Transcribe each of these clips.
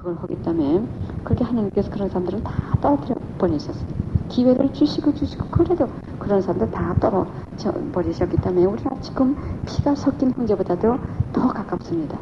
그걸 하기 때문에 그렇게 하나님께서 그런 사람들은 다 떨어뜨려 버리셨어요. 기회를 주시고 그래도 그런 사람들 다 떨어져 버리셨기 때문에 우리가 지금 피가 섞인 형제보다도 더 가깝습니다.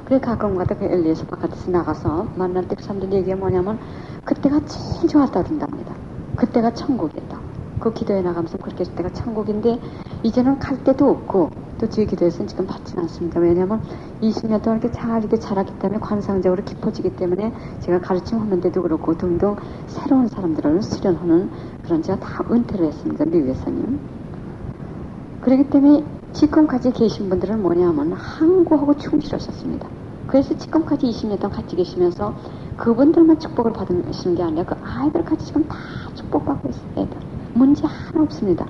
그래 가끔 가다 그 엘리에서 바깥에서 나가서 만날 때 그 사람들 얘기가 뭐냐면 그때가 제일 좋았다 그런답니다. 그때가 천국이었다. 그 기도에 나가면서 그렇게 했을 때가 천국인데 이제는 갈 데도 없고 또 제 기도에서는 지금 받지는 않습니다. 왜냐하면 20년 동안 이렇게 잘 이렇게 자랐기 때문에 관상적으로 깊어지기 때문에 제가 가르침하는 데도 그렇고 등등 새로운 사람들을 수련하는 그런 제가 다 은퇴를 했습니다. 미국에서는. 그렇기 때문에 지금까지 계신 분들은 뭐냐면 항구하고 충실하셨습니다. 그래서 지금까지 20년 동안 같이 계시면서 그분들만 축복을 받으시는 게 아니라 그 아이들까지 지금 다 축복받고 있어요. 문제 하나 없습니다.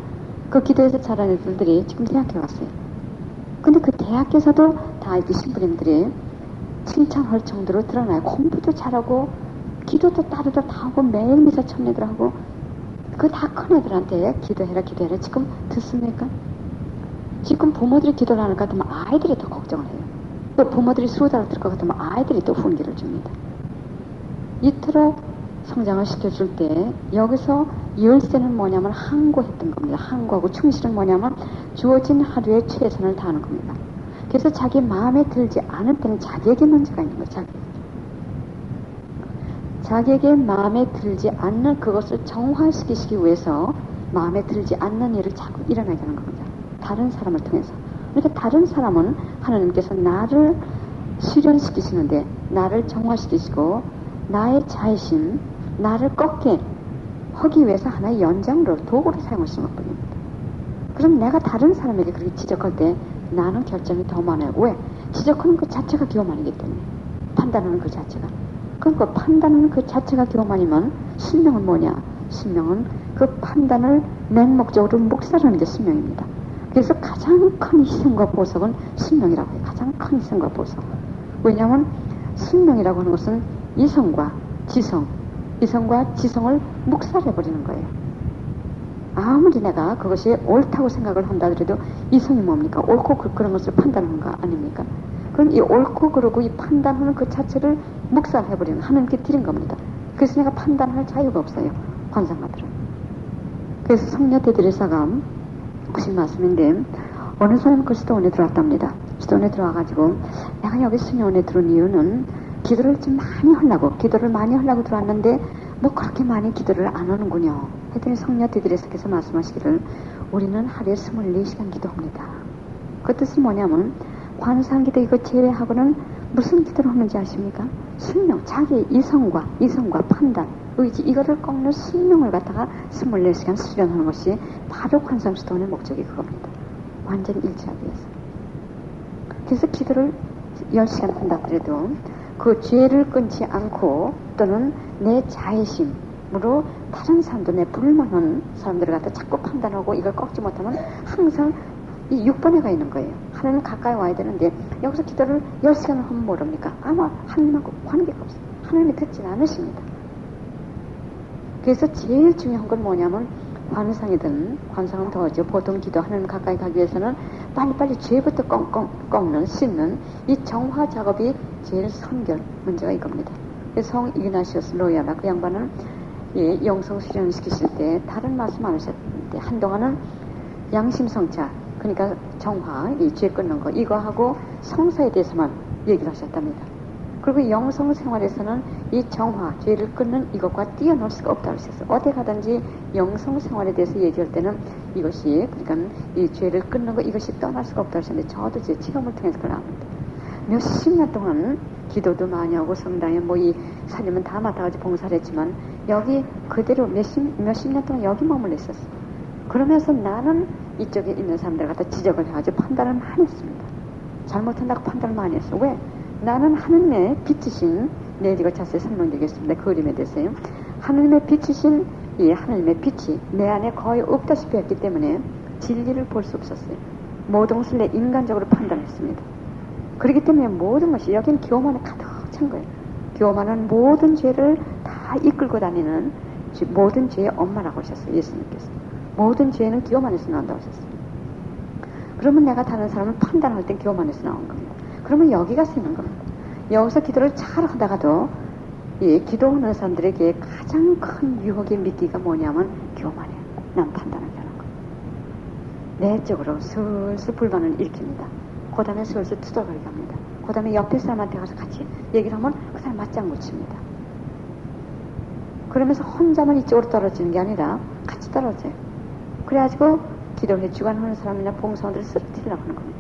그 기도에서 자란 애들이 지금 대학교 갔어요. 근데 그 대학에서도 다 이렇게 신부님들이 칭찬할 정도로 드러나요. 공부도 잘하고 기도도 따르도 다 하고 매일 미사 참여들 하고 그 다 큰 애들한테 기도해라 지금 듣습니까? 지금 부모들이 기도를 하는 것 같으면 아이들이 더 걱정을 해요. 또 부모들이 수다를 들 것 같으면 아이들이 또 훈계를 줍니다. 이토록 성장을 시켜줄 때 여기서 열쇠는 뭐냐면 항구했던 겁니다. 항구하고 충실은 뭐냐면 주어진 하루에 최선을 다하는 겁니다. 그래서 자기 마음에 들지 않을 때는 자기에게 문제가 있는 거죠. 자기에게 마음에 들지 않는 그것을 정화시키기 위해서 마음에 들지 않는 일을 자꾸 일어나게 하는 겁니다. 다른 사람을 통해서. 그러니까 다른 사람은 하나님께서 나를 수련시키시는데 나를 정화시키시고 나의 자의심, 나를 꺾게 하기 위해서 하나의 연장으로 도구로 사용하시는 것뿐입니다. 그럼 내가 다른 사람에게 그렇게 지적할 때 나는 결정이 더 많아요. 왜? 지적하는 것 자체가 교만이기 때문에. 판단하는 그 자체가. 그럼 그 판단하는 그 자체가 교만이면 신명은 뭐냐? 신명은 그 판단을 맹목적으로 묵살하는 게 신명입니다. 그래서 가장 큰 희생과 보석은 신명이라고 해요. 가장 큰 희생과 보석. 왜냐하면 신명이라고 하는 것은 이성과 지성을 묵살해버리는 거예요. 아무리 내가 그것이 옳다고 생각을 한다 하더라도 이성이 뭡니까? 옳고 그런 것을 판단하는 거 아닙니까? 그럼 이 옳고 그러고 이 판단하는 그 자체를 묵살해버리는 하나님께 드린 겁니다. 그래서 내가 판단할 자유가 없어요. 관상가들은. 그래서 성녀 대드레사가 하신 말씀인데 어느 사람은 그 수도원에 들어왔답니다. 수도원에 들어와가지고 내가 여기 수녀원에 들어온 이유는 기도를 좀 많이 하려고 들어왔는데 뭐 그렇게 많이 기도를 안 하는군요. 했더니 성녀 대드레사께서 말씀하시기를 우리는 하루에 24시간 기도합니다. 그 뜻은 뭐냐면 관상기도 이거 제외하고는 무슨 기도를 하는지 아십니까? 순명, 자기 이성과 판단, 의지 이거를 꺾는 순명을 갖다가 24시간 수련하는 것이 바로 관상수도원의 목적이 그겁니다. 완전히 일치하기 위해서. 그래서 기도를 10시간 한다 하더라도 그 죄를 끊지 않고 또는 내 자의심으로 다른 사람도 내 불만한 사람들을 갖다 자꾸 판단하고 이걸 꺾지 못하면 항상 이 6번에 가 있는 거예요. 하나님 가까이 와야 되는데 여기서 기도를 10시간을 하면 모릅니까? 아마 하나님하고 관계가 없어요. 하나님이 듣지 않으십니다. 그래서 제일 중요한 건 뭐냐면 관상은 더죠. 보통 기도 하나님 가까이 가기 위해서는 빨리빨리 죄부터 꺾는 씻는 이 정화 작업이 제일 선결 문제가 이겁니다. 성 이그나시오스 로야라 그 양반은 영성 수련을 시키실 때 다른 말씀 안 하셨는데 한동안은 양심성찰 그러니까 정화, 이 죄 끊는 거 이거 하고 성사에 대해서만 얘기를 하셨답니다. 그리고 영성 생활에서는 이 정화, 죄를 끊는 이것과 뛰어놀 수가 없다고 하셨어요. 어디 가든지 영성 생활에 대해서 얘기할 때는 이것이 그러니까 이 죄를 끊는 거 이것이 떠날 수가 없다고 하셨는데 저도 제 체험을 통해서 그걸 압니다. 몇십 년 동안 기도도 많이 하고 성당에 뭐 이 살림은 다 맡아가지고 봉사를 했지만 여기 그대로 몇십 년 동안 여기 머물러 있었어요. 그러면서 나는 이쪽에 있는 사람들 갖다 지적을 해가지고 판단을 많이 했습니다. 잘못한다고 판단을 많이 했어요. 왜? 나는 하느님의 빛이신 이거 자세히 설명드리겠습니다. 그 그림에 대해서요. 하느님의 빛이신 이 하느님의 빛이 내 안에 거의 없다시피 했기 때문에 진리를 볼 수 없었어요. 모든 것을 내 인간적으로 판단했습니다. 그렇기 때문에 모든 것이 여기는 교만에 가득 찬 거예요. 교만은 모든 죄를 다 이끌고 다니는 모든 죄의 엄마라고 하셨어요. 예수님께서. 모든 죄는 교만에서 나온다고 하셨어요. 그러면 내가 다른 사람을 판단할 때 교만에서 나온 겁니다. 그러면 여기 가서 있는 겁니다. 여기서 기도를 잘 하다가도 기도하는 사람들에게 가장 큰 유혹의 미끼가 뭐냐면 교만이에요. 난 판단하게 하는 거. 내적으로 슬슬 불만을 일으킵니다. 그 다음에 슬슬 투덜거리게 합니다. 그 다음에 옆에 사람한테 가서 같이 얘기를 하면 그 사람 맞장구 칩니다. 그러면서 혼자만 이쪽으로 떨어지는 게 아니라 같이 떨어져요. 그래가지고 기도회 주관하는 사람이나 봉사원들을 쓰러뜨리려고 하는 겁니다.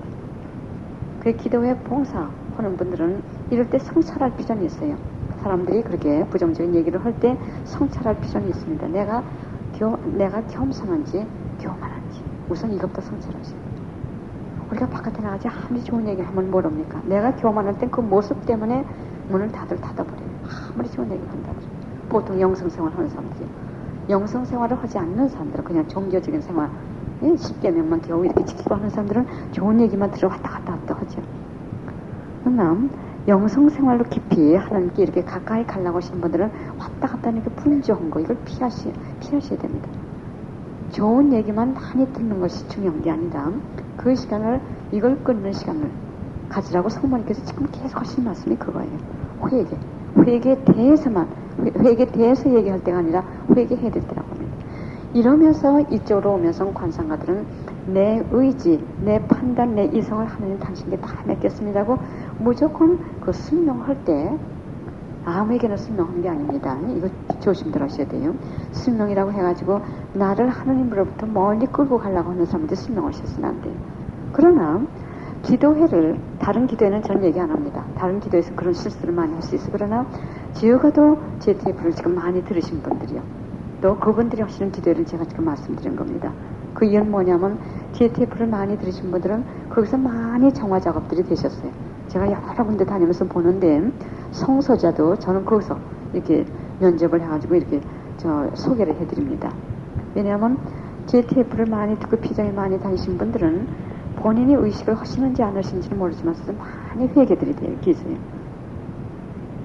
그 기도회 봉사하는 분들은 이럴 때 성찰할 필요는 있어요. 사람들이 그렇게 부정적인 얘기를 할 때 성찰할 필요는 있습니다. 내가 겸손한지 교만한지 우선 이것부터 성찰하셔야 돼요. 우리가 바깥에 나가지 아무리 좋은 얘기를 하면 모릅니까? 내가 교만할 땐 그 모습 때문에 문을 다들 닫아버려요. 아무리 좋은 얘기를 한다고. 보통 영성생활 하는 사람들이 영성생활을 하지 않는 사람들은 그냥 종교적인 생활 10계명만 겨우 이렇게 지키고 하는 사람들은 좋은 얘기만 들어 왔다 갔다 하죠. 그러나 영성생활로 깊이 하나님께 이렇게 가까이 가려고 하시는 분들은 왔다 갔다 하는 게 분주한 거 이걸 피하셔야 됩니다. 좋은 얘기만 많이 듣는 것이 중요한 게 아니라 그 시간을 이걸 끊는 시간을 가지라고 성모님께서 지금 계속 하시는 말씀이 그거예요. 회개에 대해서 얘기할 때가 아니라 회개해야 될 때라고 합니다. 이러면서 이쪽으로 오면서 관상가들은 내 의지, 내 판단, 내 이성을 하나님 당신께 다 맡겼습니다고 무조건 그 설명할 때 아무에게나 설명하는 게 아닙니다. 이거 조심들 하셔야 돼요. 설명이라고 해가지고 나를 하나님으로부터 멀리 끌고 가려고 하는 사람한테 설명하셨으면 안 돼요. 그러나 기도회를 다른 기도회는 전 얘기 안 합니다. 다른 기도회에서 그런 실수를 많이 할 수 있어요. 그러나 지어가도 JTF를 지금 많이 들으신 분들이요. 또 그분들이 하시는 기도회를 제가 지금 말씀드린 겁니다. 그 이유는 뭐냐면 JTF를 많이 들으신 분들은 거기서 많이 정화 작업들이 되셨어요. 제가 여러 군데 다니면서 보는데 성소자도 저는 거기서 이렇게 면접을 해가지고 이렇게 소개를 해드립니다. 왜냐하면 JTF를 많이 듣고 피정에 많이 다니신 분들은 본인이 의식을 하시는지 안 하시는지는 모르지만 많이 회개들이 계세요.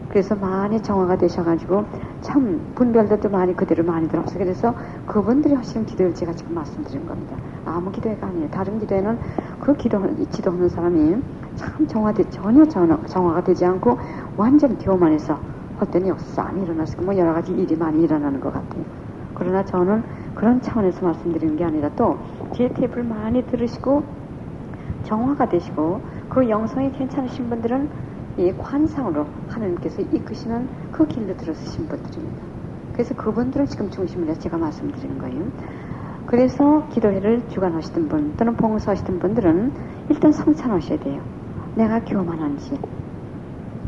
그래서 많이 정화가 되셔가지고 참 분별들도 많이 그대로 많이 들었어요. 그래서 그분들이 하시는 기도를 제가 지금 말씀드린 겁니다. 아무 기도회가 아니에요. 다른 기도회는 그 기도하는 사람이 참 전혀 정화가 되지 않고 완전 교만해서 할 때는 역삼이 일어났고 뭐 여러 가지 일이 많이 일어나는 것 같아요. 그러나 저는 그런 차원에서 말씀드리는 게 아니라 또 GTF를 많이 들으시고 정화가 되시고 그 영성이 괜찮으신 분들은 이 관상으로 하나님께서 이끄시는 그 길로 들어서신 분들입니다. 그래서 그분들을 지금 중심으로 해서 제가 말씀드리는 거예요. 그래서 기도회를 주관하시던 분 또는 봉사하시던 분들은 일단 성찰하셔야 돼요. 내가 교만한지.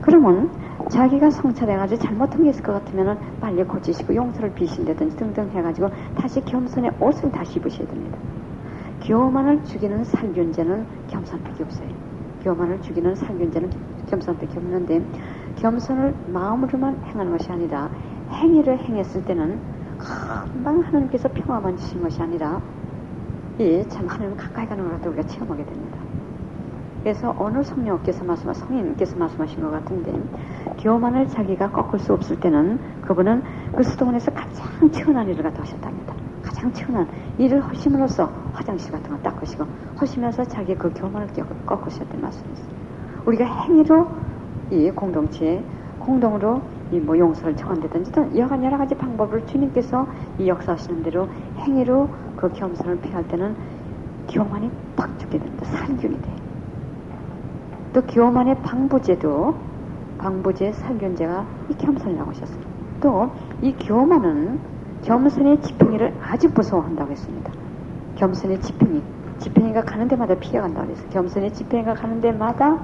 그러면 자기가 성찰해가지고 잘못한 게 있을 것 같으면 빨리 고치시고 용서를 비신다든지 등등 해가지고 다시 겸손의 옷을 다시 입으셔야 됩니다. 교만을 죽이는 살균제는 겸손밖에 없어요. 교만을 죽이는 살균제는 겸손밖에 없는데 겸손을 마음으로만 행하는 것이 아니라 행위를 행했을 때는 금방 하나님께서 평화만 주신 것이 아니라 참 하나님 가까이 가는 것 같아 우리가 체험하게 됩니다. 그래서 어느 성령께서 성인께서 말씀하신 것 같은데 교만을 자기가 꺾을 수 없을 때는 그분은 그 수도원에서 가장 천한 일을 갖다 하셨답니다. 가장 천한 일을 하심으로써 화장실 같은 거 닦으시고 하시면서 자기 그 교만을 꺾으셨다는 말씀이었어요. 우리가 행위로 이 공동체에 공동으로 이 뭐 용서를 청한다든지 여러 가지 방법으로 주님께서 이 역사하시는 대로 행위로 그 겸손을 피할 때는 교만이 팍 죽게 됩니다. 살균이 돼요. 또 교만의 방부제 살균제가 이 겸손이라고 하셨어요. 또 이 교만은 겸손의 지팽이를 아주 무서워한다고 했습니다. 겸손의 지팽이가 가는 데마다 피해간다고 했어요. 겸손의 지팽이가 가는 데마다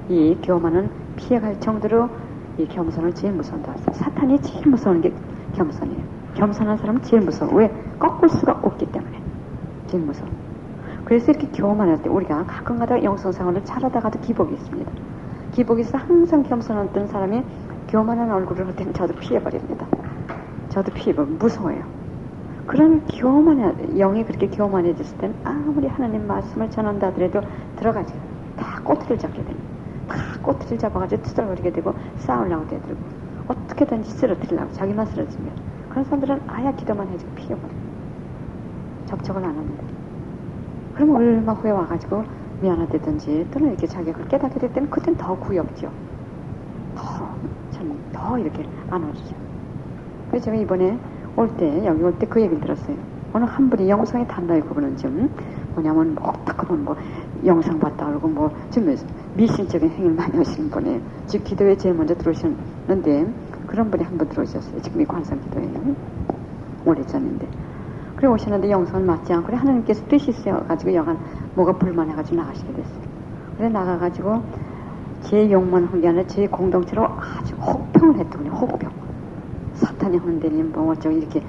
이 교만은 피해갈 정도로 이 겸손을 제일 무서워한다고 했어요. 사탄이 제일 무서운 게 겸손이에요. 겸손한 사람은 제일 무서워. 왜? 꺾을 수가 없기 때문에 제일 무서워. 그래서 이렇게 교만할 때 우리가 가끔가다 영성생활을 잘하다가도 기복이 있습니다. 기복이 있어 항상 겸손했던 사람이 교만한 얼굴을 할 때는 저도 피해버립니다. 저도 무서워요. 그런 영이 그렇게 교만해졌을 때는 아무리 하나님 말씀을 전한다 하더라도 들어가지 다 꼬투리를 잡게 됩니다. 다 꼬투리를 잡아가지고 투덜거리게 되고 싸우려고 되더라고. 어떻게든지 쓰러뜨리려고 자기만 쓰러지면 그런 사람들은 아야 기도만 해주고 피해버려요. 접촉을 안 합니다. 그럼 얼마 후에 와가지고 미안하다든지 또는 이렇게 자기가 깨닫게 될 때는 그땐 더 구엽죠. 더 이렇게 안아주죠. 그래서 제가 이번에 여기 올 때 그 얘기를 들었어요. 어느 한 분이 영상에 단단히 그분은 좀 뭐냐면 어떡하면 영상 봤다 그러고 좀 미신적인 행위를 많이 하시는 분이에요. 즉 기도에 제일 먼저 들어오셨는데 그런 분이 한 분 들어오셨어요. 지금 이 관상 기도에요. 오래전인데. 그래 오셨는데 영상을 맞지 않고 그래 하나님께서 뜻이 있어가지고 여간 뭐가 불만해가지고 나가시게 됐어요. 그래 나가가지고 제 욕만 한 게 아니라 제 공동체로 아주 혹평을 했더군요. 혹평. 사탄이 하는 데는 어쩌고 이렇게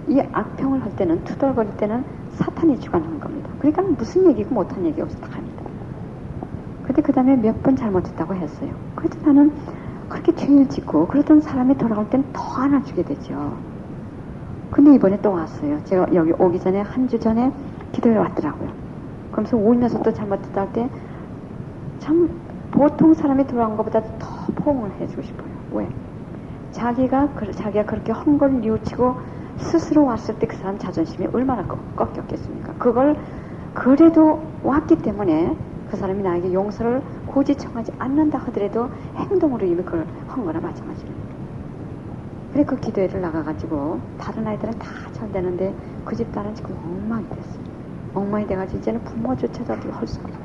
이 악평을 할 때는 투덜거릴 때는 사탄이 주관하는 겁니다. 그러니까 무슨 얘기고 못한 얘기 없이 다 합니다. 근데 그 다음에 몇 번 잘못했다고 했어요. 그래도 나는 그렇게 죄를 짓고 그러던 사람이 돌아올 때는 더 안아주게 되죠. 근데 이번에 또 왔어요. 제가 여기 오기 전에 한 주 전에 기도에 왔더라고요. 그러면서 울면서 또 잘못했다 할 때 참 보통 사람이 돌아온 것보다 더 포옹을 해주고 싶어요. 왜? 자기가 그렇게 한 걸 뉘우치고 스스로 왔을 때 그 사람 자존심이 얼마나 꺾였겠습니까? 그걸 그래도 왔기 때문에 그 사람이 나에게 용서를 굳이 청하지 않는다 하더라도 행동으로 이미 그걸 한 거나 마찬가지입니다. 그래 그 기도회를 나가가지고 다른 아이들은 다 잘 되는데 그 집 딸은 지금 엉망이 됐어요. 엉망이 돼가지고 이제는 부모조차도 할 수 없어요.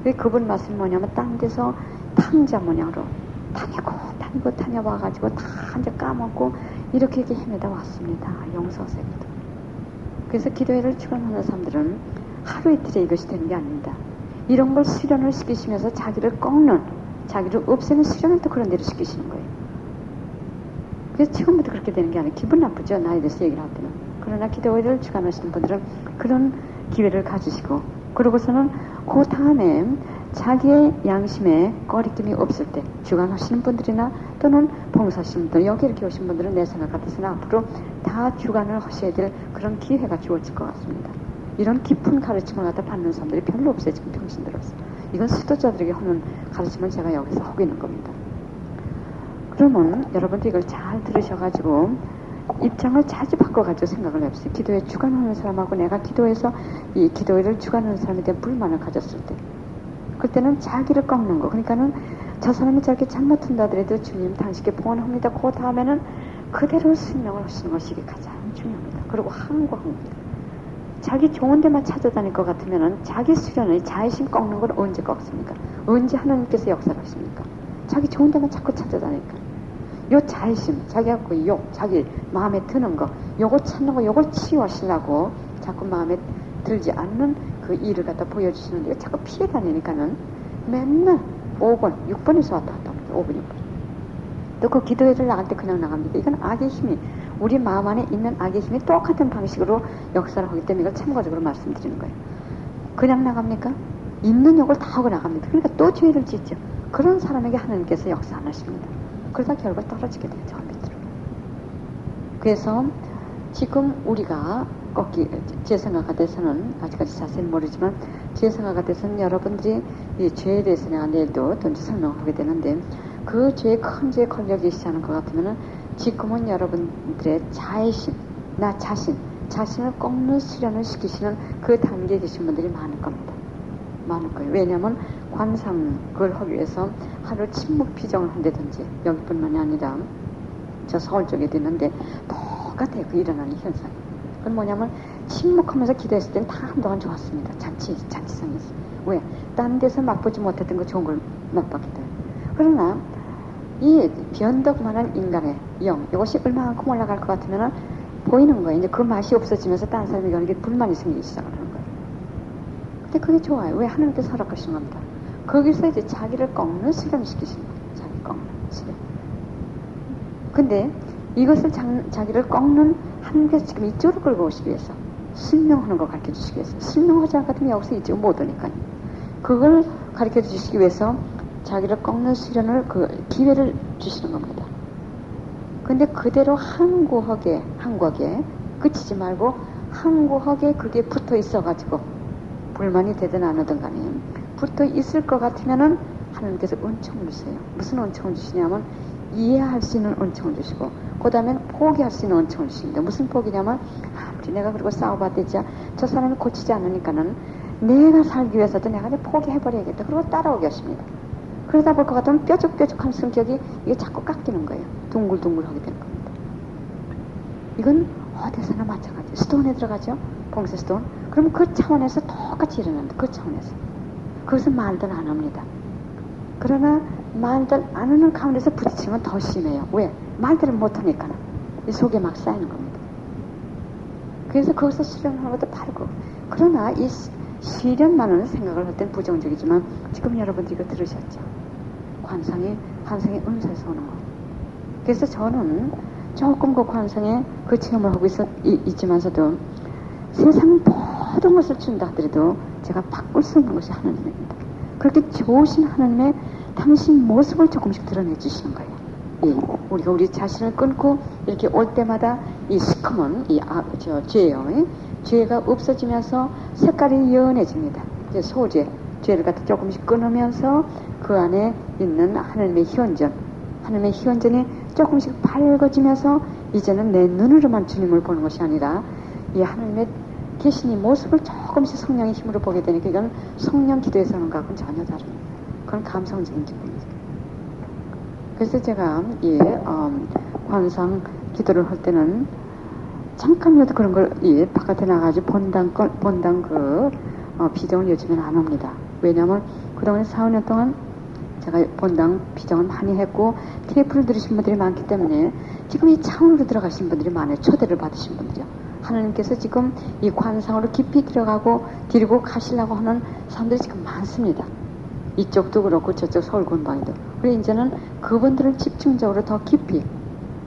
그래 그분 말씀이 뭐냐면 딴 데서 탕자 모양으로 다녀와가지고 다 이제 까먹고 이렇게 헤매다 왔습니다. 용서세요도. 그래서 기도회를 주관하는 사람들은 하루 이틀에 이것이 되는 게 아닙니다. 이런 걸 수련을 시키시면서 자기를 꺾는, 자기를 없애는 수련을 또 그런 데로 시키시는 거예요. 그래서 지금부터 그렇게 되는 게 아니라 기분 나쁘죠. 나에 대해서 얘기를 할 때는. 그러나 기도회를 주관하시는 분들은 그런 기회를 가지시고 그러고서는 그 다음에 자기의 양심에 꺼리낌이 없을 때 주관하시는 분들이나 또는 봉사하시는 분들 여기 이렇게 오신 분들은 내 생각 같아서는 앞으로 다 주관을 하셔야 될 그런 기회가 주어질 것 같습니다. 이런 깊은 가르침을 갖다 받는 사람들이 별로 없어요. 지금 평신 들어서. 이건 수도자들에게 하는 가르침을 제가 여기서 하고 있는 겁니다. 그러면 여러분도 이걸 잘 들으셔가지고 입장을 자주 바꿔가지고 생각을 해보세요. 기도에 주관하는 사람하고 내가 기도에서 이 기도회를 주관하는 사람에 대한 불만을 가졌을 때 그때는 자기를 꺾는 거. 그러니까는 저 사람이 저렇게 잘못한다 하더라도 주님 당신께 봉헌합니다. 그 다음에는 그대로 순명을 하시는 것이 가장 중요합니다. 그리고 항구합니다. 자기 좋은 데만 찾아다닐 것 같으면은 자기 수련의 자의심 꺾는 걸 언제 꺾습니까? 언제 하나님께서 역사를 하십니까? 자기 좋은 데만 자꾸 찾아다니까. 요 자의심, 자기가 자기 마음에 드는 거, 요거 찾는 거, 요걸 치유하시려고 자꾸 마음에 들지 않는 그 일을 갖다 보여주시는데 자꾸 피해 다니니까는 맨날 5번, 6번에서 왔다 갔다 합니다. 5번, 6번. 또 그 기도회를 나갈 때 그냥 나갑니다. 이건 악의 힘이, 우리 마음 안에 있는 악의 힘이 똑같은 방식으로 역사를 하기 때문에 이걸 참고적으로 말씀드리는 거예요. 그냥 나갑니까? 있는 욕을 다 하고 나갑니다. 그러니까 또 죄를 짓죠. 그런 사람에게 하나님께서 역사 안 하십니다. 그러다 결과 떨어지게 되죠. 밑으로. 그래서 지금 우리가 제 생각 같아서는 아직까지 자세히 모르지만 제 생각 같아서는 여러분들이 이 죄에 대해서 내가 내일도 또 설명하게 되는데 그 죄의 큰 죄에 걸려 계시지 않은 것 같으면은 지금은 여러분들의 자의심, 나 자신을 꺾는 수련을 시키시는 그 단계에 계신 분들이 많을 겁니다. 많을 거예요. 왜냐하면 관상을 하기 위해서 하루 침묵 피정을 한다든지 여기뿐만이 아니라 저 서울 쪽에도 있는데 똑같아요. 그 일어나는 현상이. 그건 뭐냐면 침묵하면서 기도했을 때는 다 한동안 좋았습니다. 잔치성이 있어요. 왜? 딴 데서 맛보지 못했던 거 좋은 걸 맛봤기 때문에. 그러나 이 변덕만한 인간의 영, 이것이 얼마만큼 올라갈 것 같으면 보이는 거예요. 이제 그 맛이 없어지면서 다른 사람이 이게 불만이 생기기 시작을 하는 거예요. 근데 그게 좋아요. 왜? 하나님께서 허락하신 겁니다. 거기서 이제 자기를 꺾는 수련을 시키시는 거예요. 자기 꺾는 수련. 근데 이것을 자기를 꺾는 하나님께서 지금 이쪽으로 끌고 오시기 위해서 순명하는 걸 가르쳐 주시기 위해서 순명하지 않거든 여기서 이쪽으로 못 오니까요. 그걸 가르쳐 주시기 위해서 자기를 꺾는 수련을 그 기회를 주시는 겁니다. 근데 그대로 항구하게 그치지 말고 항구하게 그게 붙어 있어가지고 불만이 되든 안 하든 간에 붙어 있을 것 같으면은 하나님께서 은총을 주세요. 무슨 은총을 주시냐면 이해할 수 있는 은총을 주시고 그 다음에 포기할 수 있는 은총을 주십니다. 무슨 포기냐면 아무리 내가 그리고 싸워봤더니 저 사람이 고치지 않으니까는 내가 살기 위해서도 내가 포기해버려야겠다. 그리고 따라오게 하십니다. 그러다 볼 것 같으면 뾰족뾰족한 성격이 이게 자꾸 깎이는 거예요. 둥글둥글하게 되는 겁니다. 이건 어디서나 마찬가지. 스톤에 들어가죠. 봉쇄 스톤. 그러면 그 차원에서 똑같이 일어납니다. 그 차원에서. 그것은 말들 안 합니다. 그러나 말들 안 하는 가운데서 부딪히면 더 심해요. 왜? 말들은 못하니까 이 속에 막 쌓이는 겁니다. 그래서 거기서 수련하는 것도 바르고. 그러나 이 시련만은 생각을 할 땐 부정적이지만 지금 여러분들이 이거 들으셨죠? 관상이 은사에서 오는 거. 그래서 저는 조금 그 관상에 그 체험을 하고 있지만서도 세상 모든 것을 준다 하더라도 제가 바꿀 수 있는 것이 하나님입니다. 그렇게 좋으신 하나님의 당신 모습을 조금씩 드러내 주시는 거예요. 예, 우리가 우리 자신을 끊고 이렇게 올 때마다 이 시커먼 죄예요. 죄가 없어지면서 색깔이 연해집니다. 이제 소죄, 죄를 갖다 조금씩 끊으면서 그 안에 있는 하나님의 현전이 조금씩 밝아지면서 이제는 내 눈으로만 주님을 보는 것이 아니라 이 하나님의 계신 이 모습을 조금씩 성령의 힘으로 보게 되니까 이건 성령 기도에서 하는 것하고는 전혀 다릅니다. 그건 감성적인 기분이죠. 그래서 제가 관상 기도를 할 때는 잠깐이라도 그런 걸 바깥에 나가가지고 본당 비정을 요즘에는 안 합니다. 왜냐하면 그동안에 4~5년 동안 제가 본당 비정을 많이 했고 테이프를 들으신 분들이 많기 때문에 지금 이 차원으로 들어가신 분들이 많아요. 초대를 받으신 분들이요. 하나님께서 지금 이 관상으로 깊이 들어가고 데리고 가시려고 하는 사람들이 지금 많습니다. 이쪽도 그렇고 저쪽 서울 근방에도. 그래서 이제는 그분들을 집중적으로 더 깊이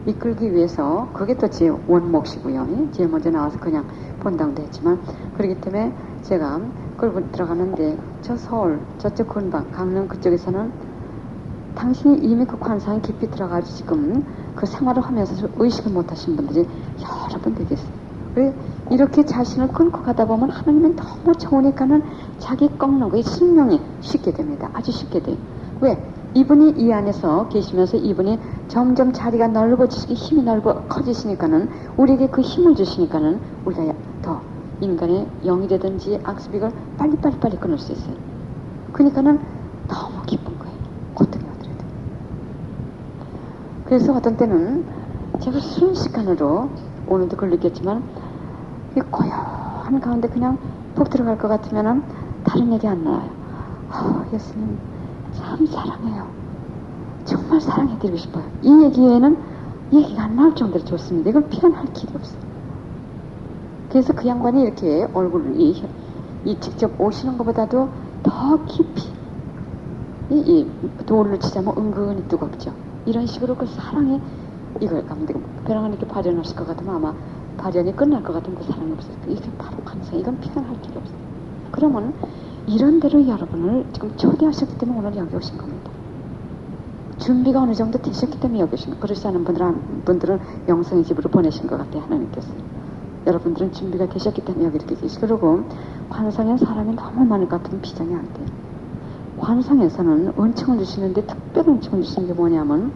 이끌기 위해서 그게 또 제 원몫이고요. 제일 먼저 나와서 그냥 본당도 했지만 그렇기 때문에 제가 그걸 들어가는데 저 서울 저쪽 근방 강릉 그쪽에서는 당신이 이미 그 관상에 깊이 들어가지고 지금 그 생활을 하면서 의식을 못하신 분들이 여러 분 되겠어요. 그래 이렇게 자신을 끊고 가다 보면 하나님은 너무 좋으니까는 자기 꺾는 거에 신명이 쉽게 됩니다. 아주 쉽게 돼요. 왜? 이분이 이 안에서 계시면서 이분이 점점 자리가 넓어지시고 힘이 커지시니까는 우리에게 그 힘을 주시니까는 우리가 더 인간의 영이라든지 악습을 빨리 끊을 수 있어요. 그러니까는 너무 기쁜 거예요. 고통이 오더라도. 그래서 어떤 때는 제가 순식간으로 오늘도 그걸 느꼈지만 이 고요한 가운데 그냥 푹 들어갈 것 같으면은 다른 얘기 안 나와요. 예수님 참 사랑해요. 정말 사랑해드리고 싶어요. 이 얘기에는 얘기가 안 나올 정도로 좋습니다. 이걸 표현할 길이 없어요. 그래서 그 양반이 이렇게 얼굴을 직접 오시는 것보다도 더 깊이 돌로 치자면 은근히 뜨겁죠. 이런 식으로 그 사랑에 이걸 가면 되고 벼랑을 이렇게 발현하실 것 같으면 아마 발현이 끝날 것 같으면 그 사랑이 없어요. 이게 바로 관상. 이건 표현할 길이 없어요. 그러면 이런 대로 여러분을 지금 초대하셨기 때문에 오늘 여기 오신 겁니다. 준비가 어느 정도 되셨기 때문에 여기 오신 거예요. 그렇지 않은 분들은 영성의 집으로 보내신 것 같아요. 하나님께서. 여러분들은 준비가 되셨기 때문에 여기 이렇게 계시고 그리고 관상에 사람이 너무 많을 것 같으면 비전이 안 돼요. 관상에서는 은총을 주시는데 특별한 은총을 주시는 게 뭐냐면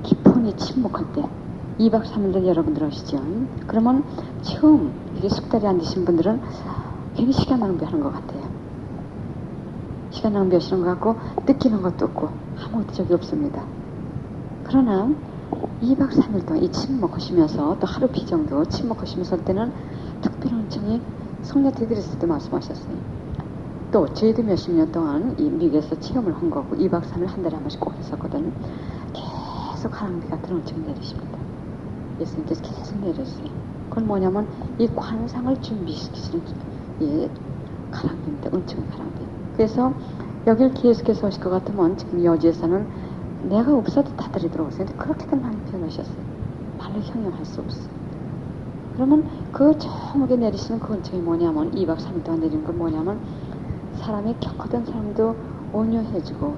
깊은이 침묵할 때 2박 3일들 여러분들 아시죠? 그러면 처음 이게 숙달이 안 되신 분들은 괜히 시간 낭비하는 것 같아요. 시간 낭비하시는 것 같고 느끼는 것도 없고 아무 적이 없습니다. 그러나 2박 3일 동안 이 침묵하시면서 또 하루 비정도 침묵하시면서 할 때는 특별한 은총이 성령 테드리스 때 말씀하셨어요. 또 저희도 몇십 년 동안 이 미국에서 체험을 한 거고 2박 3일 한 달에 한 번씩 꼭 했었거든요. 계속 하나님께 같은 은총을 내리십니다. 예수님께서 계속 내려주세요. 그건 뭐냐면 이 관상을 준비시키시는 가랑비입니다. 은총의 가랑비. 그래서 여길 계속해서 오실 것 같으면 지금 여지에서는 내가 없어도 다들이 들어오세요. 그렇게들 많이 표현하셨어요. 말로 형용할 수 없어요. 그러면 그 처음에 내리시는 그 은총이 뭐냐면 2박 3일 동안 내리는 건 뭐냐면 사람이 격하던 사람도 온유해지고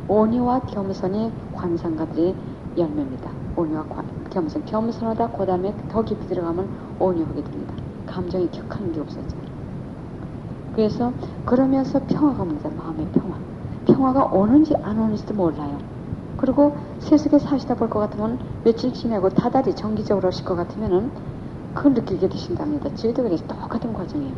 온유와 겸손이 관상가들의 열매입니다. 온유와 겸손. 겸손하다 그 다음에 더 깊이 들어가면 온유하게 됩니다. 감정이 격한 게 없어져요. 그래서 그러면서 평화가 옵니다. 마음의 평화. 평화가 오는지 안 오는지도 몰라요. 그리고 세속에 사시다 볼 것 같으면 며칠 지내고 다달이 정기적으로 오실 것 같으면은 그걸 느끼게 되신답니다. 저희도 그래서 똑같은 과정이에요.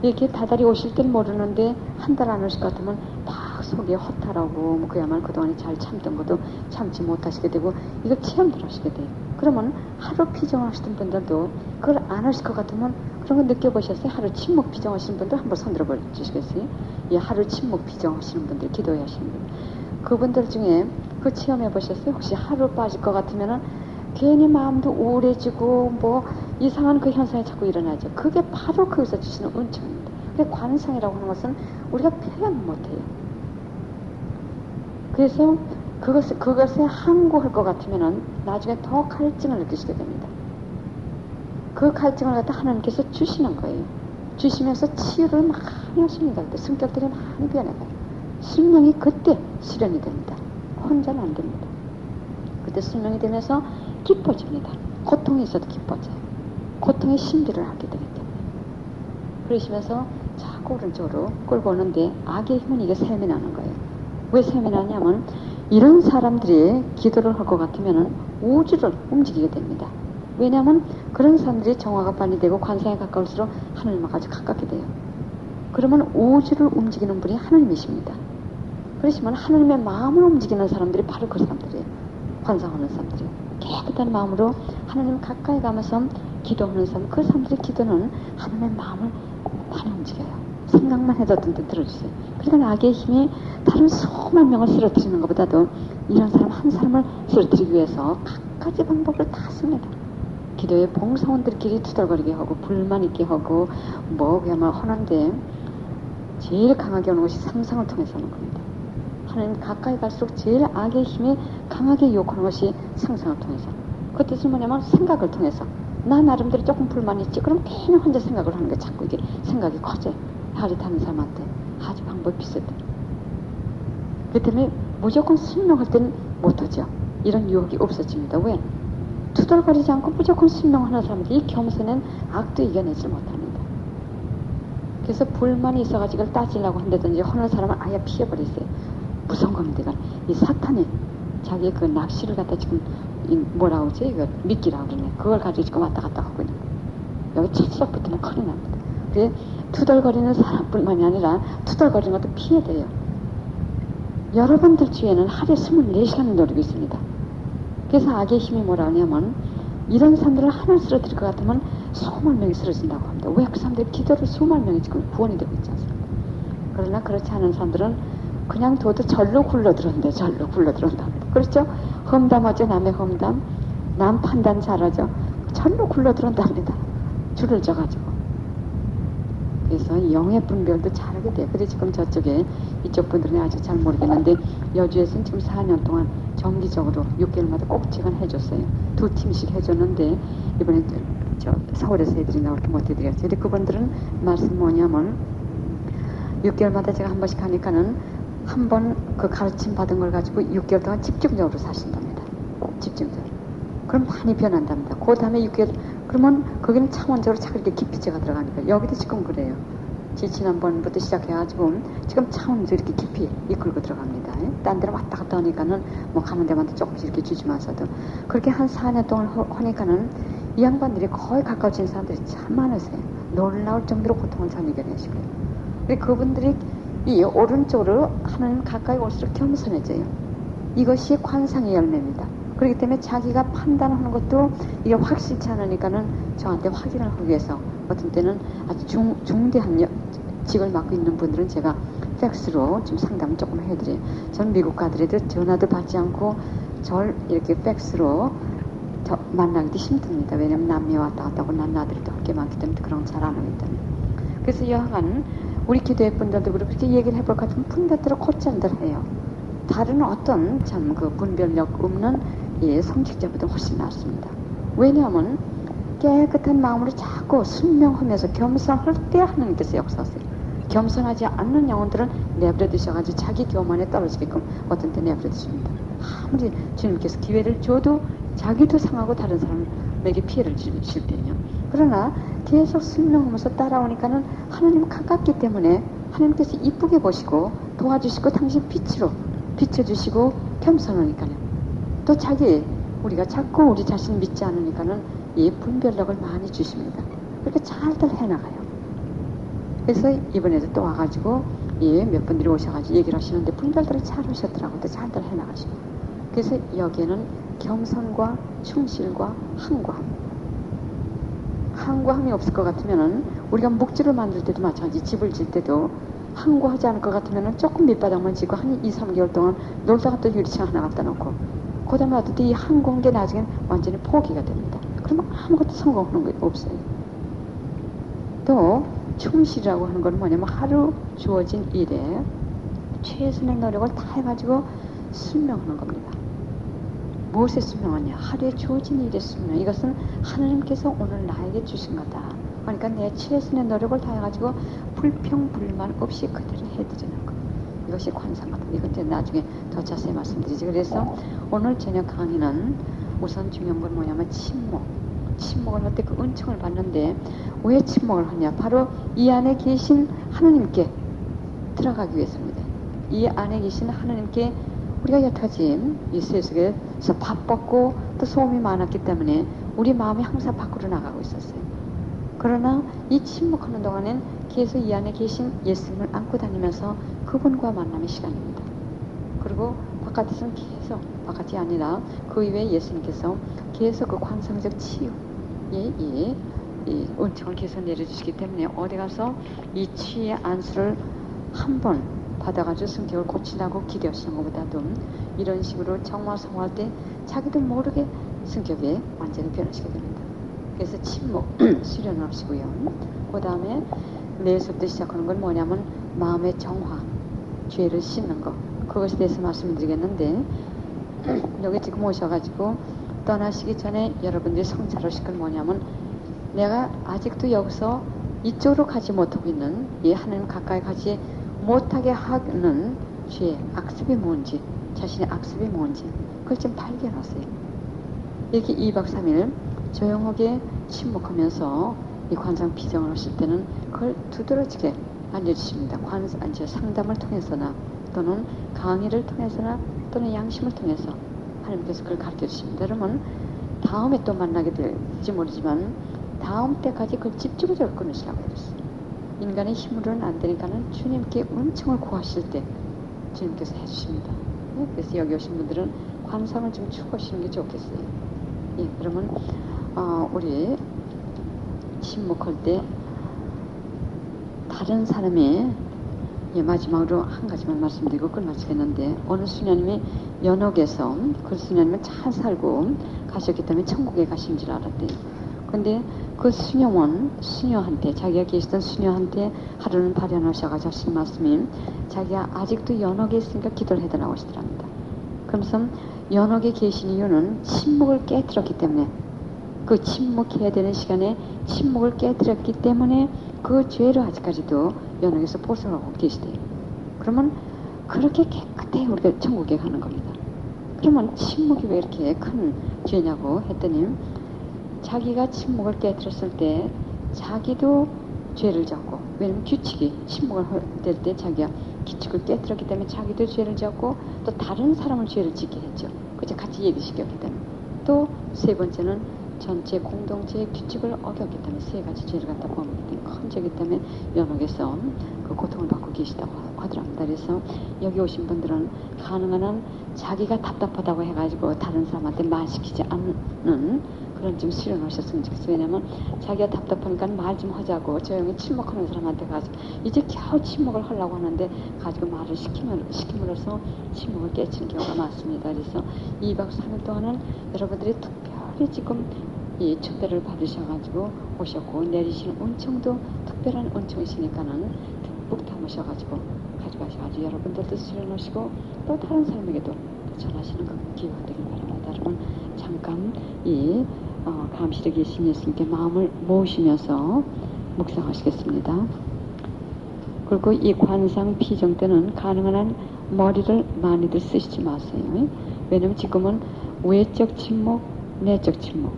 이렇게 다달이 오실 줄 모르는데 한 달 안 오실 것 같으면 막 속이 허탈하고 뭐 그야말로 그동안에 잘 참던 것도 참지 못하시게 되고 이걸 체험들 하시게 돼요. 그러면 하루 피정하시던 분들도 그걸 안 하실 것 같으면 그런 거 느껴보셨어요? 하루 침묵 피정하시는 분들 한번 손들어 주시겠어요? 이 하루 침묵 피정하시는 분들, 기도해 하시는 분들. 그분들 중에 그 체험해 보셨어요? 혹시 하루 빠질 것 같으면은 괜히 마음도 우울해지고 뭐 이상한 그 현상이 자꾸 일어나죠. 그게 바로 거기서 주시는 은총입니다. 그게 관상이라고 하는 것은 우리가 표현 못해요. 그래서 그것에 항구할 것 같으면은 나중에 더 갈증을 느끼시게 됩니다. 그 갈증을 갖다 하나님께서 주시는 거예요. 주시면서 치유를 많이 하십니다. 그때 성격들이 많이 변해가요. 수명이 그때 실현이 됩니다. 혼자는 안 됩니다. 그때 수명이 되면서 기뻐집니다. 고통이 있어도 기뻐져요. 고통의 신비를 알게 되기 때문에. 그러시면서 자꾸 오른쪽으로 끌고 오는데 악의 힘은 이게 세미나는 거예요. 왜 세미나냐면 이런 사람들이 기도를 할 것 같으면 우주를 움직이게 됩니다. 왜냐하면 그런 사람들이 정화가 빨리 되고 관상에 가까울수록 하나님과 아주 가깝게 돼요. 그러면 우주를 움직이는 분이 하나님이십니다. 그러시면 하나님의 마음을 움직이는 사람들이 바로 그 사람들이에요. 관상하는 사람들이에요. 깨끗한 마음으로 하나님 가까이 가면서 기도하는 사람, 그 사람들의 기도는 하나님의 마음을 많이 움직여요. 생각만 해도 든든 들어주세요. 그러니까 악의 힘이 다른 수만 명을 쓰러뜨리는 것보다도 이런 사람 한 사람을 쓰러뜨리기 위해서 각가지 방법을 다 씁니다. 기도에 봉사원들끼리 투덜거리게 하고 불만 있게 하고 뭐 그야말로 헌한데 제일 강하게 오는 것이 상상을 통해서 하는 겁니다. 하나님 가까이 갈수록 제일 악의 힘이 강하게 유혹하는 것이 상상을 통해서. 그 뜻은 뭐냐면 생각을 통해서. 나 나름대로 조금 불만이 있지. 그럼 괜히 혼자 생각을 하는 게 자꾸 이게 생각이 커져요. 하릿하는 사람한테 아주 방법이 비슷해. 그 때문에 무조건 순명할 때는 못하죠. 이런 유혹이 없어집니다. 왜? 투덜거리지 않고 무조건 순명하는 사람들이 이 겸손은 악도 이겨내지 못합니다. 그래서 불만이 있어가지고 이걸 따지려고 한다든지 하는 사람은 아예 피해버리세요. 무서운 겁니다. 이건. 이 사탄이 자기의 그 낚시를 갖다 지금 뭐라고 하지? 이거 미끼라고 그러네. 그걸 가지고 지금 왔다 갔다 하고 있는 거예요. 여기 칠석 붙으면 큰일 납니다. 그래 투덜거리는 사람뿐만이 아니라 투덜거리는 것도 피해돼요. 여러분들 주위에는 하루에 24시간을 노리고 있습니다. 그래서 악의 힘이 뭐라 하냐면 이런 사람들을 하나 쓰러뜨릴 것 같으면 수만 명이 쓰러진다고 합니다. 왜 그 사람들이 기도를 수만 명이 지금 구원이 되고 있지 않습니까? 그러나 그렇지 않은 사람들은 그냥 둬도 절로 굴러들었는데 절로 굴러들었답니다. 그렇죠? 험담하죠. 남의 험담. 남 판단 잘하죠. 절로 굴러들었답니다. 줄을 져가지고. 그래서 영의 분별도 잘하게 돼요. 근데 지금 저쪽에 이쪽 분들은 아직 잘 모르겠는데 여주에서는 지금 4년 동안 정기적으로 6개월마다 꼭 제가 해줬어요. 2팀씩 해줬는데 이번에 저 서울에서 애들이 나올 때 못 해드렸어요. 근데 그분들은 말씀 뭐냐면 6개월마다 제가 한 번씩 하니까는 한 번 그 가르침 받은 걸 가지고 6개월 동안 집중적으로 사신답니다. 집중적으로. 그럼 많이 변한답니다. 그 다음에 6개월, 그러면 거기는 차원적으로 자꾸 이렇게 깊이제가 들어가니까. 여기도 지금 그래요. 지난번부터 시작해가지고 지금 차원적으로 이렇게 깊이 이끌고 들어갑니다. 딴 데로 왔다 갔다 하니까는 뭐 가는 데마다 조금씩 이렇게 주지마서도. 그렇게 한 4년 동안 하니까는 이 양반들이 거의 가까워진 사람들이 참 많으세요. 놀라울 정도로 고통을 잘 이겨내시고요. 그분들이 이 오른쪽으로 하나님 가까이 올수록 겸손해져요. 이것이 관상의 열매입니다. 그렇기 때문에 자기가 판단하는 것도 이게 확실치 않으니까는 저한테 확인을 하기 위해서 어떤 때는 아주 중대한 직을 맡고 있는 분들은 제가 팩스로 좀 상담을 조금 해드려요. 저는 미국 가더라도 전화도 받지 않고 절 이렇게 팩스로 만나기도 힘듭니다. 왜냐면 남미 왔다 갔다 하고 난 아들도 할 게 많기 때문에 그런 건 잘 안 하기 때문에. 그래서 여하간 우리 기도회 분들도 그렇게 얘기를 해볼 것 같으면 분별대로 곧잘들 해요. 다른 어떤 참 그 분별력 없는 성직자보다 훨씬 낫습니다. 왜냐하면 깨끗한 마음으로 자꾸 순명하면서 겸손할 때 하나님께서 역사하세요. 겸손하지 않는 영혼들은 내버려 두셔가지고 자기 교만에 떨어지게끔 어떤 때 내버려 두십니다. 아무리 주님께서 기회를 줘도 자기도 상하고 다른 사람에게 피해를 주실 때요. 그러나 계속 순명하면서 따라오니까는 하나님 가깝기 때문에 하나님께서 이쁘게 보시고 도와주시고 당신 빛으로 비춰주시고 겸손하니까요. 또 우리가 자꾸 우리 자신 믿지 않으니까는 이 분별력을 많이 주십니다. 그렇게 잘들 해나가요. 그래서 이번에도 또 와가지고 예, 몇 분들이 오셔가지고 얘기를 하시는데 분들도 잘 오셨더라고요. 또 잘들 해나가시고. 그래서 여기에는 겸손과 충실과 항구함이 없을 것 같으면은 우리가 묵지를 만들 때도 마찬가지, 집을 질 때도 항구하지 않을 것 같으면은 조금 밑바닥만 짓고 한 2, 3개월 동안 놀다가 또 유리창 하나 갖다 놓고 그 다음에 어떻게 이 항구한 게 나중엔 완전히 포기가 됩니다. 그러면 아무것도 성공하는 게 없어요. 또 충실이라고 하는 건 뭐냐면 하루 주어진 일에 최선의 노력을 다 해가지고 순명하는 겁니다. 무엇에 순명하냐? 하루에 주어진 일에 순명. 이것은 하나님께서 오늘 나에게 주신 거다. 그러니까 내 최선의 노력을 다해가지고 불평불만 없이 그대로 해드리는 것. 이것이 관상거다. 이건 이제 나중에 더 자세히 말씀드리지. 그래서 오늘 저녁 강의는 우선 중요한 건 뭐냐면 침묵. 침묵을 할 때 그 은총을 받는데 왜 침묵을 하냐? 바로 이 안에 계신 하나님께 들어가기 위해서입니다. 이 안에 계신 하나님께 우리가 여태까지 이 세속에서 바빴고 또 소음이 많았기 때문에 우리 마음이 항상 밖으로 나가고 있었어요. 그러나 이 침묵하는 동안엔 계속 이 안에 계신 예수님을 안고 다니면서 그분과 만남의 시간입니다. 그리고 바깥에서는 계속, 바깥이 아니라 그 이외에 예수님께서 계속 그 관상적 치유, 이 은총을 계속 내려주시기 때문에 어디 가서 이 치유의 안수를 한번 받아가지고 성격을 고치라고 기대하시는 것보다도 이런 식으로 정말 성화할 때 자기도 모르게 성격이 완전히 변하시게 됩니다. 그래서 침묵, 수련을 하시고요. 그 다음에 내일부터 시작하는 건 뭐냐면 마음의 정화, 죄를 씻는 것. 그것에 대해서 말씀드리겠는데 여기 지금 오셔가지고 떠나시기 전에 여러분들이 성찰하실 건 뭐냐면 내가 아직도 여기서 이쪽으로 가지 못하고 있는 이 하나님 가까이 가지 못하게 하는 죄, 악습이 뭔지, 자신의 악습이 뭔지 그걸 좀 발견하세요. 이렇게 2박 3일 조용하게 침묵하면서 이 관상 비정을 하실 때는 그걸 두드러지게 알려주십니다. 상담을 통해서나 또는 강의를 통해서나 또는 양심을 통해서 하나님께서 그걸 가르쳐 주십니다. 여러분 다음에 또 만나게 될지 모르지만 다음 때까지 그걸 집중적으로 끊으시라고 해줬어요. 인간의 힘으로는 안 되니까는 주님께 은총을 구하실 때 주님께서 해주십니다. 그래서 여기 오신 분들은 관상을 좀 추구하시는 게 좋겠어요. 예, 그러면 우리 침묵할 때 다른 사람이 마지막으로 한 가지만 말씀드리고 끝마치겠는데 어느 수녀님이 연옥에서 그 수녀님은 잘 살고 가셨기 때문에 천국에 가신 줄 알았대요. 근데 그 수녀한테 자기가 계시던 수녀한테 하루는 발현하셔가지고 하신 말씀이 자기가 아직도 연옥에 있으니까 기도를 해달라고 하시더랍니다. 그러면서 연옥에 계신 이유는 침묵을 깨뜨렸기 때문에 그 침묵해야 되는 시간에 침묵을 깨뜨렸기 때문에 그 죄를 아직까지도 연옥에서 벗어나고 계시대요. 그러면 그렇게 깨끗해 우리가 천국에 가는 겁니다. 그러면 침묵이 왜 이렇게 큰 죄냐고 했더니 자기가 침묵을 깨뜨렸을 때 자기도 죄를 졌고 왜냐면 규칙이 침묵을 할 때 자기가 규칙을 깨뜨렸기 때문에 자기도 죄를 졌고 또 다른 사람을 죄를 짓게 했죠. 그죠? 같이 얘기시켰기 때문에 또 세 번째는 전체 공동체의 규칙을 어겼기 때문에 세 가지 죄를 갖다 범했기 때문에 큰 죄이기 때문에 연옥에서 그 고통을 받고 계시다고 하더랍니다. 그래서 여기 오신 분들은 가능한 한 자기가 답답하다고 해가지고 다른 사람한테 말 시키지 않는 그런 좀 수련하셨으면 좋겠어요. 왜냐면 자기가 답답하니까 말 좀 하자고 조용히 침묵하는 사람한테 가지고 이제 겨우 침묵을 하려고 하는데 가지고 말을 시킴으로써 침묵을 깨치는 경우가 많습니다. 그래서 2박 3일 동안은 여러분들이 특별히 지금 이 축배를 받으셔가지고 오셨고 내리시는 은총도 특별한 은총이시니까는 듬뿍 담으셔가지고 가져가셔가지고 여러분들도 수련하시고 또 다른 사람에게도 전하시는 그 기회가 되길 바랍니다. 여러분 잠깐 이 감실에 계신 예수님께 마음을 모으시면서 묵상하시겠습니다. 그리고 이 관상 피정 때는 가능한 한 머리를 많이들 쓰시지 마세요. 왜냐면 지금은 외적 침묵, 내적 침묵,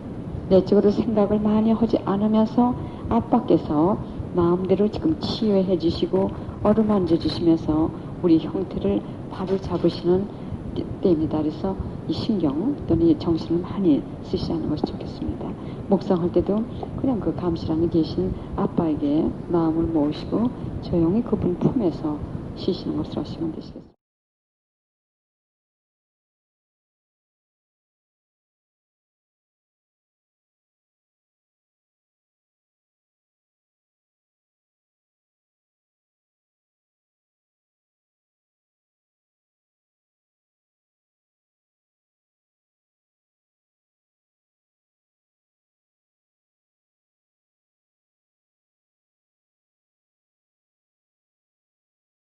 내적으로 생각을 많이 하지 않으면서 앞밖에서 마음대로 지금 치유해 주시고 어루만져 주시면서 우리 형태를 바로 잡으시는 때입니다. 그래서 이 신경 또는 이 정신을 많이 쓰시지 않는 것이 좋겠습니다. 묵상할 때도 그냥 그 감시랑에 계신 아빠에게 마음을 모으시고 조용히 그분 품에서 쉬시는 것으로 하시면 되시겠습니다.